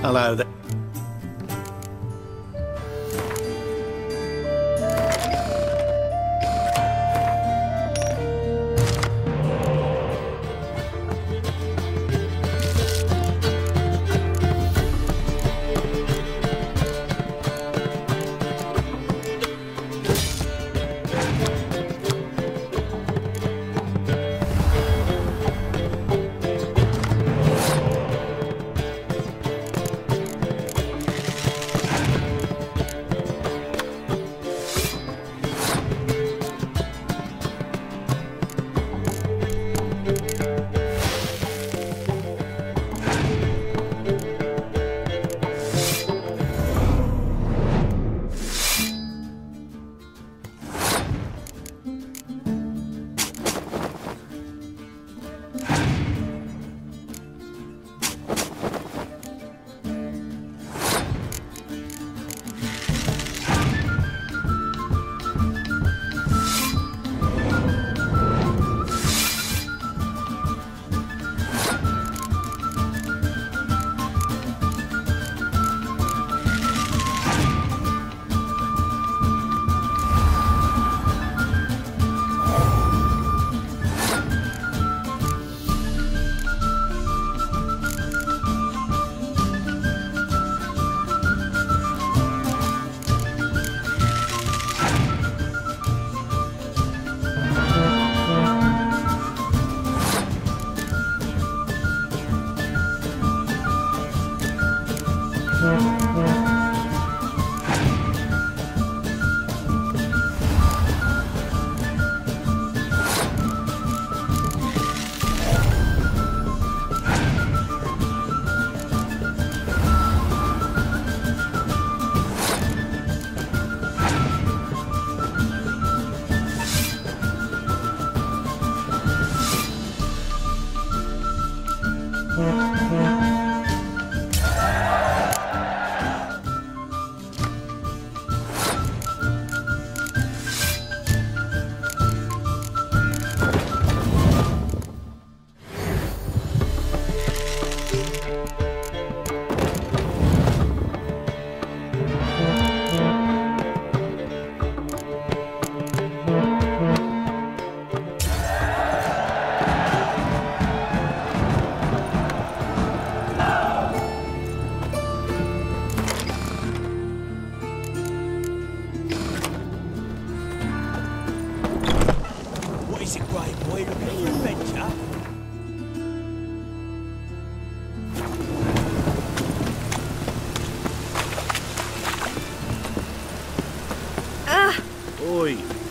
Hello there.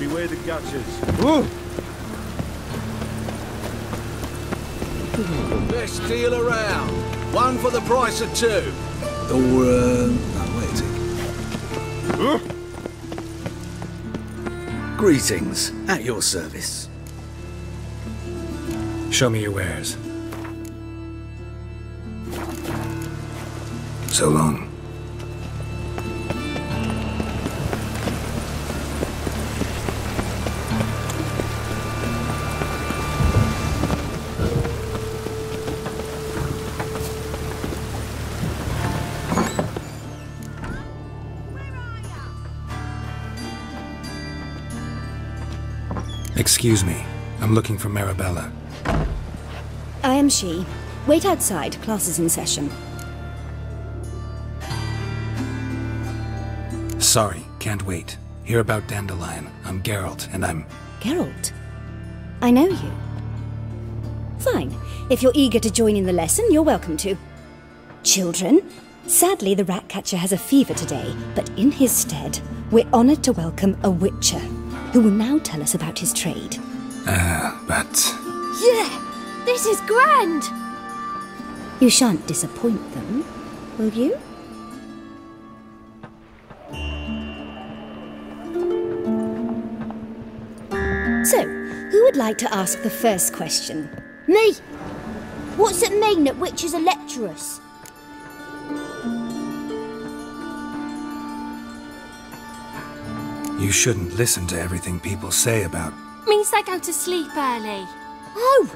beware the gutchers. Best deal around. One for the price of two. Or, no, wait a second. Greetings. At your service. Show me your wares. So long. Excuse me. I'm looking for Marabella. I am she. Wait outside. Class is in session. Sorry, can't wait. Hear about Dandelion. I'm Geralt, and I'm... Geralt? I know you. Fine. If you're eager to join in the lesson, you're welcome to. Children, sadly the Ratcatcher has a fever today, but in his stead, we're honoured to welcome a Witcher, who will now tell us about his trade. But... Yeah! This is grand! You shan't disappoint them, will you? So, who would like to ask the first question? Me! What's it mean that witches are lecturers? You shouldn't listen to everything people say about... Means they go to sleep early. Oh!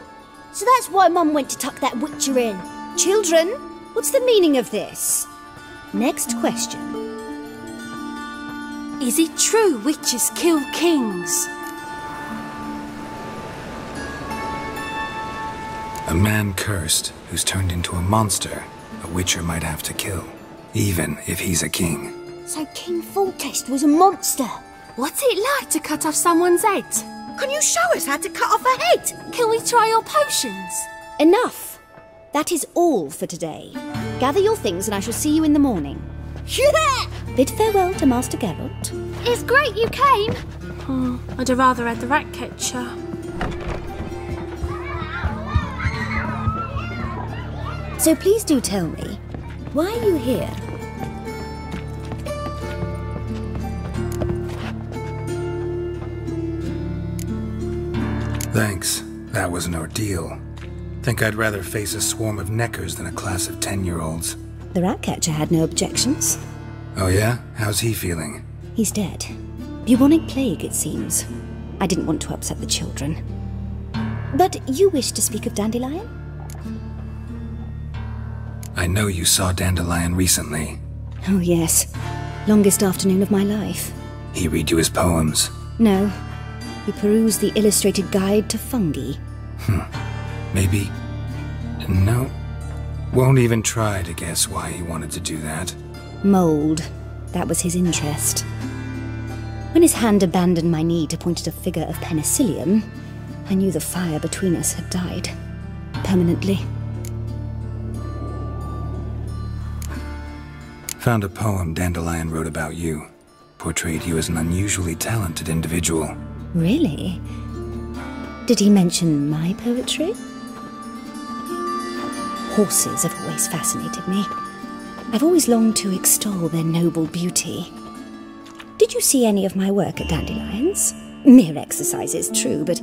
So that's why Mum went to tuck that witcher in. Children, what's the meaning of this? Next question. Is it true witches kill kings? A man cursed who's turned into a monster a Witcher might have to kill, even if he's a king. So King Foltest was a monster. What's it like to cut off someone's head? Can you show us how to cut off a head? Can we try your potions? Enough! That is all for today. Gather your things and I shall see you in the morning. Yeah! Bid farewell to Master Geralt. It's great you came. I'd have rather had the Ratcatcher. So please do tell me, why are you here? Thanks. That was an ordeal. Think I'd rather face a swarm of neckers than a class of 10-year-olds. The Ratcatcher had no objections. Oh yeah? How's he feeling? He's dead. Bubonic plague, it seems. I didn't want to upset the children. But you wish to speak of Dandelion? I know you saw Dandelion recently. Oh yes. Longest afternoon of my life. He read you his poems? No. He perused the illustrated guide to fungi. Maybe... No. Won't even try to guess why he wanted to do that. Mold. That was his interest. When his hand abandoned my knee to point at a figure of penicillium, I knew the fire between us had died. Permanently. Found a poem Dandelion wrote about you. Portrayed you as an unusually talented individual. Really? Did he mention my poetry? Horses have always fascinated me. I've always longed to extol their noble beauty. Did you see any of my work at Dandelion's? Mere exercises, true, but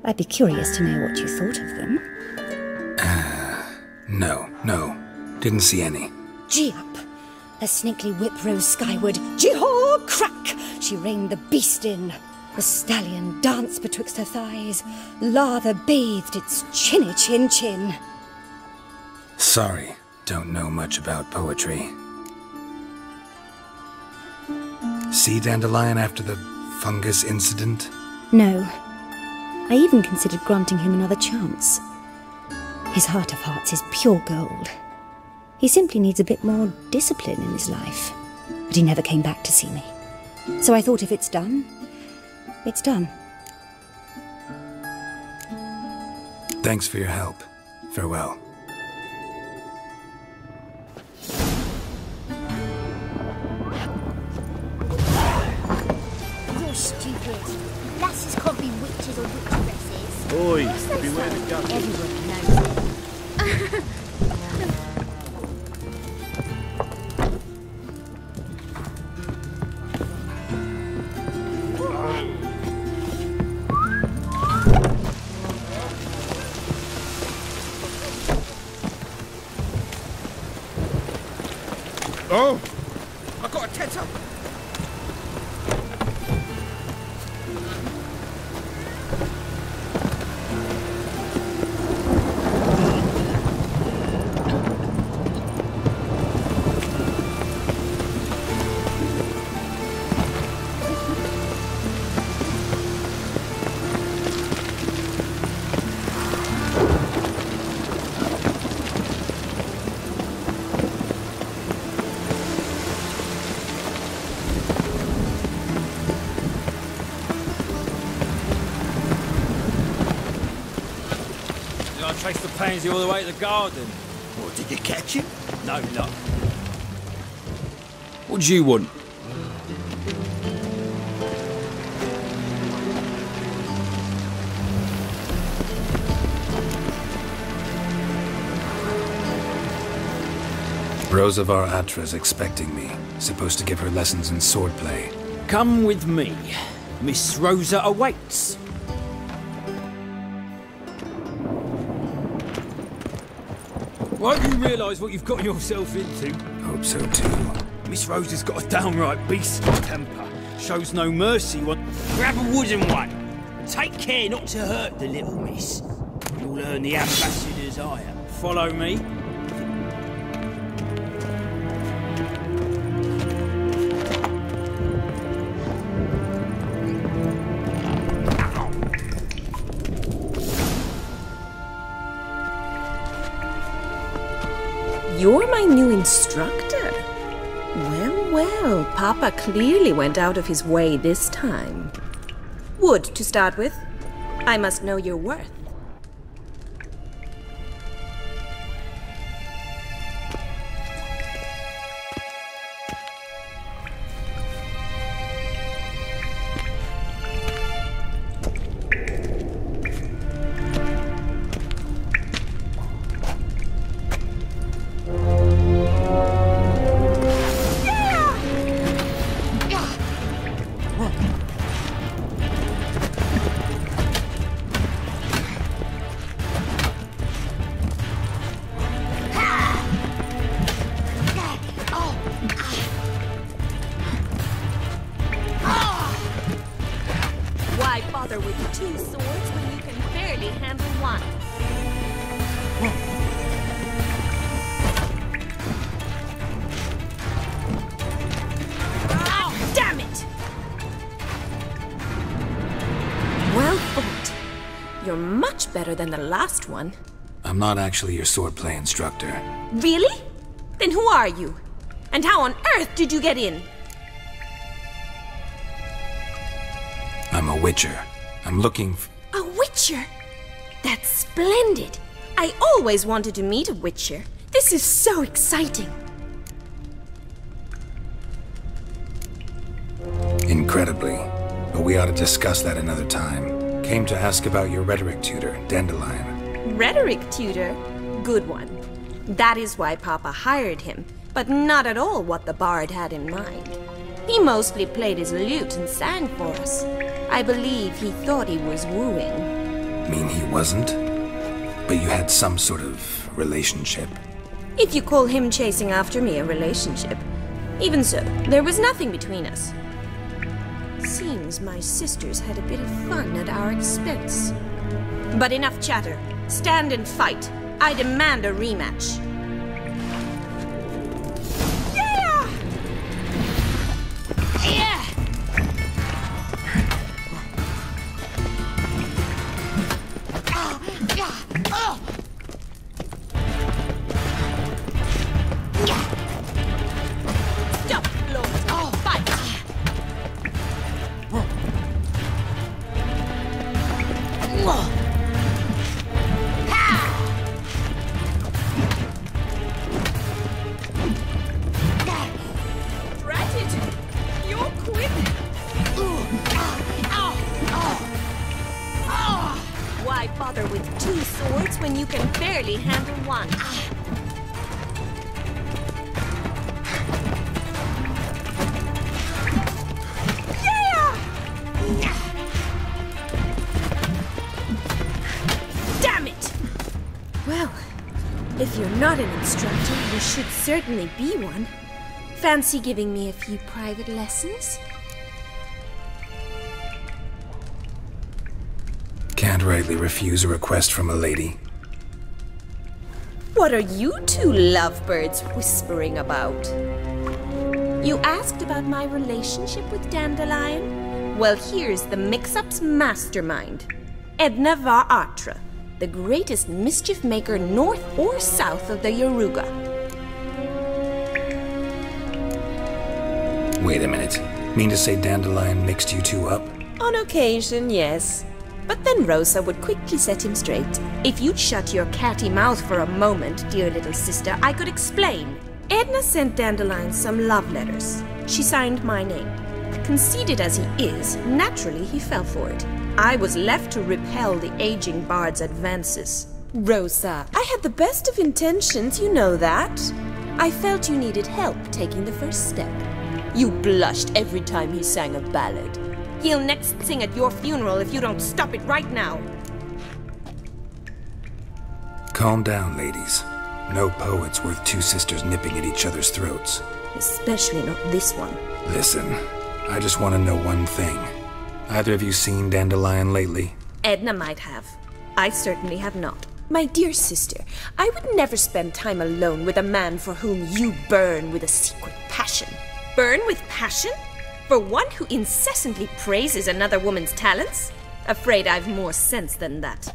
I'd be curious to know what you thought of them. No. Didn't see any. Gee up! A snakely whip rose skyward. Gee-haw! Crack! She reined the beast in. The stallion danced betwixt her thighs. Lather bathed its chinny chin. Sorry, don't know much about poetry. See Dandelion after the fungus incident? No. I even considered granting him another chance. His heart of hearts is pure gold. He simply needs a bit more discipline in his life. But he never came back to see me. So I thought if it's done, it's done. Thanks for your help. Farewell. You're stupid. Oi, beware the gun. Everyone knows. Oh! I got a tether! I traced the pansy all the way to the garden. What, did you catch him? No luck. What do you want? Rosa var Atra's expecting me. Supposed to give her lessons in swordplay. Come with me. Miss Rosa awaits. Won't you realise what you've got yourself into? Hope so too. Miss Rosa's got a downright beastly temper. Shows no mercy. Grab a wooden one. Take care not to hurt the little miss. You'll earn the ambassador's ire. Follow me. You're my new instructor? Well, well, Papa clearly went out of his way this time. Wood, to start with. I must know your worth. Why bother with two swords when you can barely handle one? Oh, damn it! Well fought. You're much better than the last one. I'm not actually your swordplay instructor. Really? Then who are you? And how on earth did you get in? I'm a witcher. I'm looking A witcher? That's splendid. I always wanted to meet a witcher. This is so exciting. incredibly. But we ought to discuss that another time. Came to ask about your rhetoric tutor, Dandelion. Rhetoric tutor? Good one. That is why Papa hired him, but not at all what the bard had in mind. He mostly played his lute and sang for us. I believe he thought he was wooing. Mean he wasn't? But you had some sort of relationship? If you call him chasing after me a relationship. Even so, there was nothing between us. Seems my sisters had a bit of fun at our expense. But enough chatter. Stand and fight. I demand a rematch. Yeah! Yeah! Stop, Lord. Fight! when you can barely handle one. Damn it! Well, if you're not an instructor, you should certainly be one. Fancy giving me a few private lessons? Can't rightly refuse a request from a lady. What are you two lovebirds whispering about? You asked about my relationship with Dandelion? Well, here's the mix-up's mastermind. Edna Var-Atra, the greatest mischief maker north or south of the Yaruga. Wait a minute. Mean to say Dandelion mixed you two up? On occasion, yes. But then Rosa would quickly set him straight. If you'd shut your catty mouth for a moment, dear little sister, I could explain. Edna sent Dandelion some love letters. She signed my name. Conceited as he is, naturally he fell for it. I was left to repel the aging bard's advances. Rosa, I had the best of intentions, you know that. I felt you needed help taking the first step. You blushed every time he sang a ballad. He'll next sing at your funeral if you don't stop it right now. Calm down, ladies. No poet's worth two sisters nipping at each other's throats. Especially not this one. Listen, I just want to know one thing. Either of you seen Dandelion lately? Edna might have. I certainly have not. My dear sister, I would never spend time alone with a man for whom you burn with a secret passion. Burn with passion? For one who incessantly praises another woman's talents? Afraid I've more sense than that.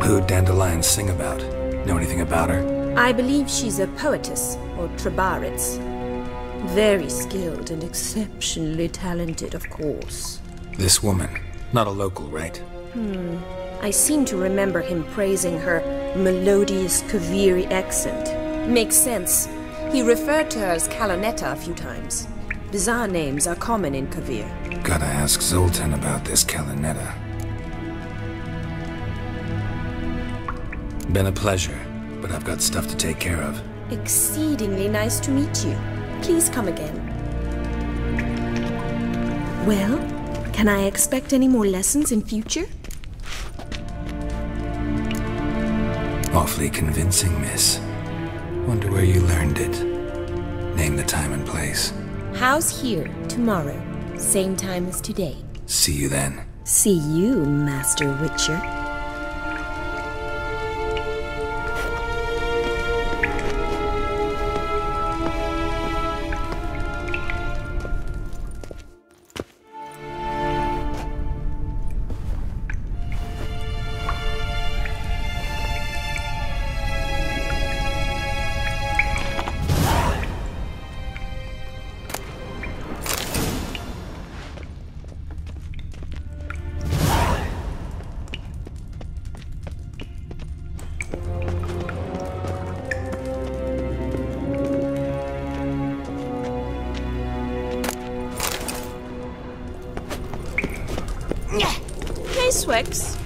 Who'd Dandelion sing about? Know anything about her? I believe she's a poetess, or trabarets. Very skilled and exceptionally talented, of course. This woman. Not a local, right? I seem to remember him praising her melodious Kaviri accent. Makes sense. He referred to her as Kalonetta a few times. Bizarre names are common in Kavir. Gotta ask Zoltan about this Kalonetta. Been a pleasure, but I've got stuff to take care of. Exceedingly nice to meet you. Please come again. Well, can I expect any more lessons in future? Awfully convincing, miss. Wonder where you learned it. Name the time and place. House here, tomorrow. Same time as today. See you then. See you, Master Witcher. Hey, Swex.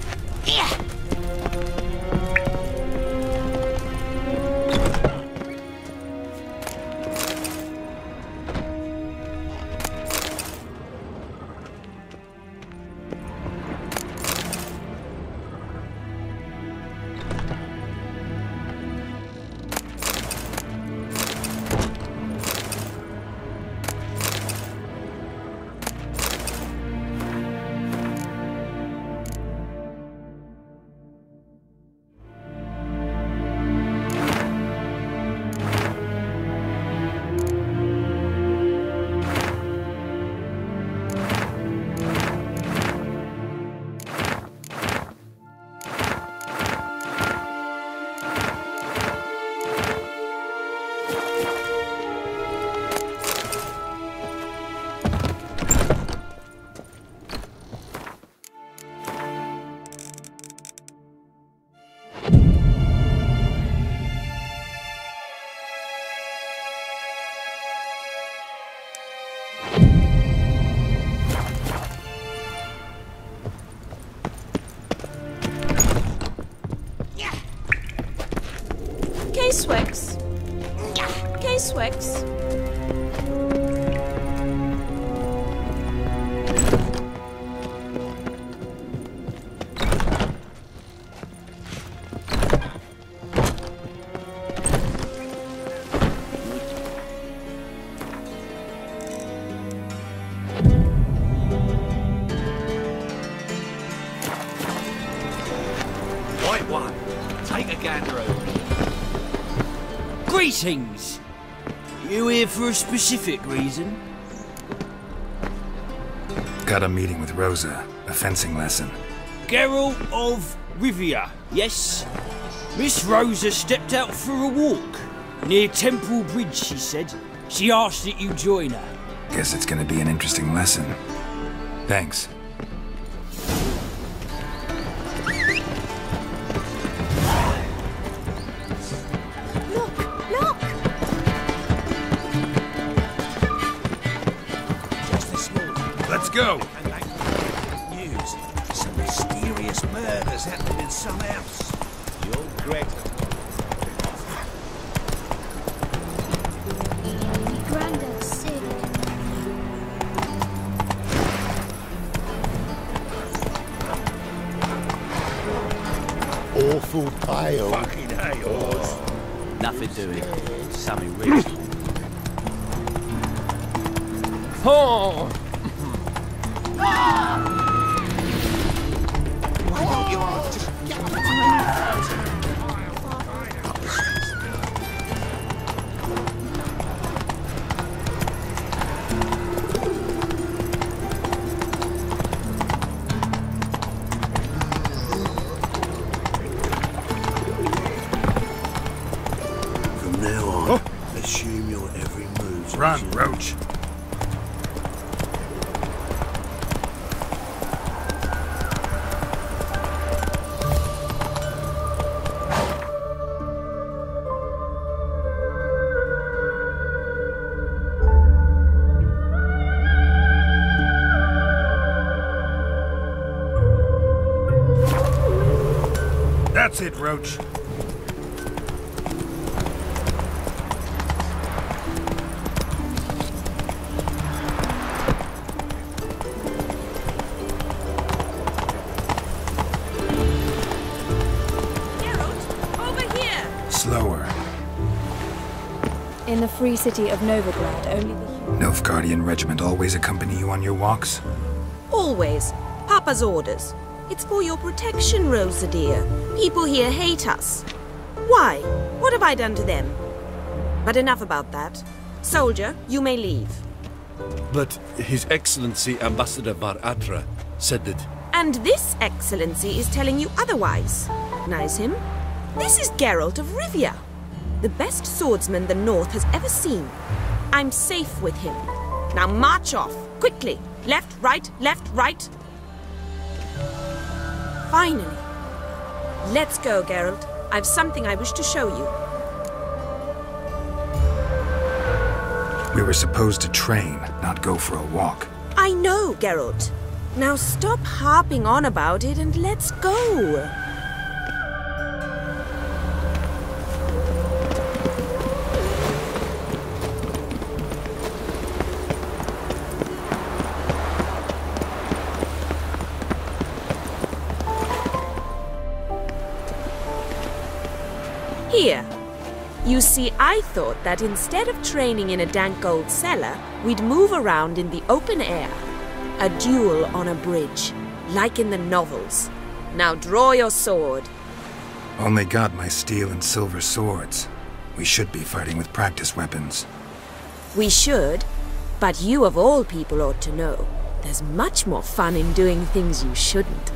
K-Swex. K-Swex. Right one. Take a gander over. Greetings! You here for a specific reason? Got a meeting with Rosa, a fencing lesson. Geralt of Rivia, yes? Miss Rosa stepped out for a walk. Near Temple Bridge, she said. She asked that you join her. Guess it's gonna be an interesting lesson. Thanks. Look! Just this morning, Let's go! came back with news. Some mysterious murders happening in some house. The old Greta. Granddad's sick. Awful tale. Fucking hey, horse. Nothing doing. Something rich. Oh! Why don't you all just get From now on, assume your every move. Run, Roach. That's it, Roach. Geralt, over here! Slower. In the free city of Novigrad, only the Nilfgaardian regiment always accompany you on your walks? Always. Papa's orders. It's for your protection, Rosa dear. People here hate us. Why? What have I done to them? But enough about that. Soldier, you may leave. But His Excellency Ambassador Var Atra said that... And this excellency is telling you otherwise. Recognize him? This is Geralt of Rivia, the best swordsman the North has ever seen. I'm safe with him. Now march off, quickly. Left, right, left, right. Finally. Let's go, Geralt. I've something I wish to show you. We were supposed to train, not go for a walk. I know, Geralt. Now stop harping on about it and let's go. Here. You see, I thought that instead of training in a dank old cellar, we'd move around in the open air. A duel on a bridge, like in the novels. Now draw your sword. Only got my steel and silver swords. We should be fighting with practice weapons. We should, but you of all people ought to know. There's much more fun in doing things you shouldn't.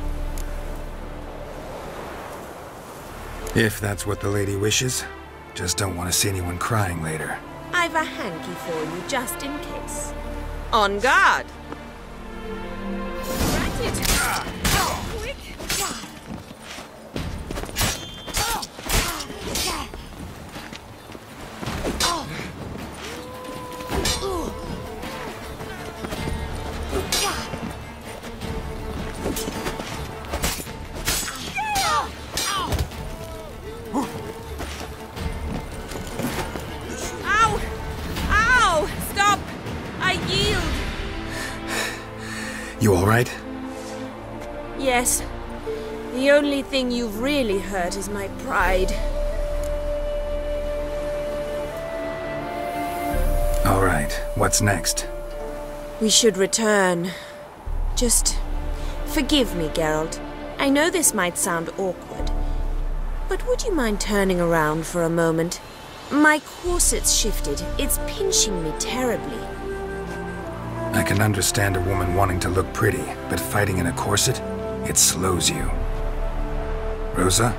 If that's what the lady wishes. Just don't want to see anyone crying later. I've a hanky for you just in case. On guard! Right it! Quick! all right? Yes. The only thing you've really hurt is my pride. All right, what's next? We should return. Just forgive me, Geralt. I know this might sound awkward, but would you mind turning around for a moment? My corset's shifted. It's pinching me terribly. I can understand a woman wanting to look pretty, but fighting in a corset, it slows you. Rosa?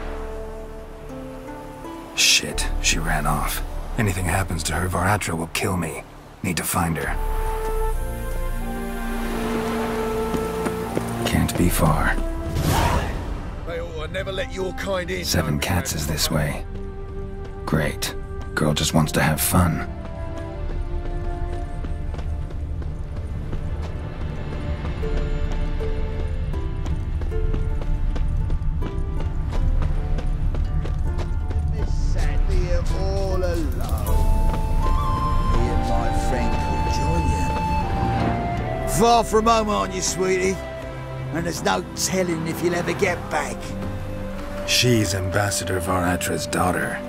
Shit, she ran off. Anything happens to her, Varatra will kill me. Need to find her. Can't be far. They ought to never let your kind in. 7 Cats is this way. Great. Girl just wants to have fun. Far from home, aren't you, sweetie? And there's no telling if you'll ever get back. She's Ambassador Varatra's daughter.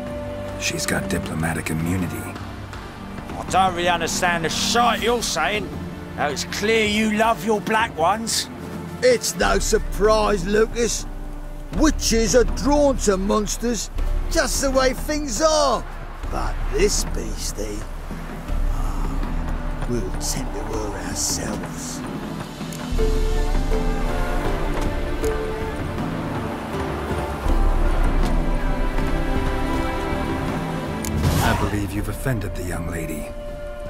She's got diplomatic immunity. I don't really understand the shite you're saying. Now it's clear you love your black ones. It's no surprise, Lucas. Witches are drawn to monsters, just the way things are. But this beastie, we'll tend to her ourselves. I believe you've offended the young lady.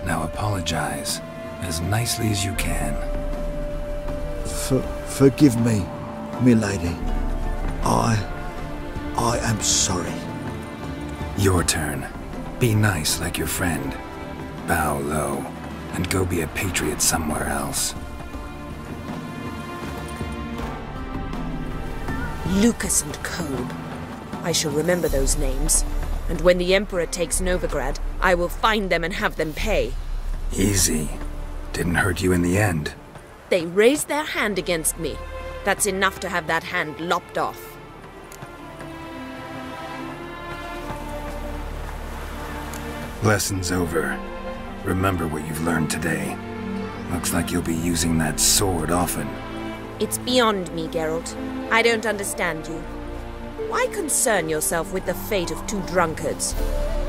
Now apologize, as nicely as you can. Forgive me, milady. I am sorry. Your turn. Be nice like your friend. Bow low, and go be a patriot somewhere else. Lucas and Kolb. I shall remember those names. And when the Emperor takes Novigrad, I will find them and have them pay. Easy. Didn't hurt you in the end. They raised their hand against me. That's enough to have that hand lopped off. Lesson's over. Remember what you've learned today. Looks like you'll be using that sword often. It's beyond me, Geralt. I don't understand you. Why concern yourself with the fate of 2 drunkards?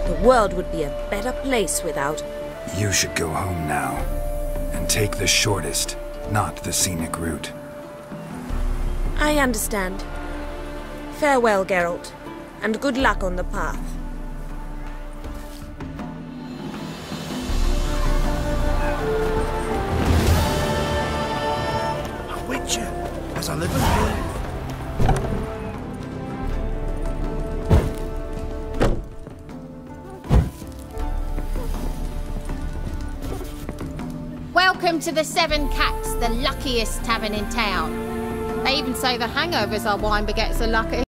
The world would be a better place without... You should go home now. And take the shortest, not the scenic route. I understand. Farewell, Geralt. And good luck on the path. A witcher, as I live and breathe. Welcome to the 7 Cats, the luckiest tavern in town. They even say the hangovers our wine begets are lucky.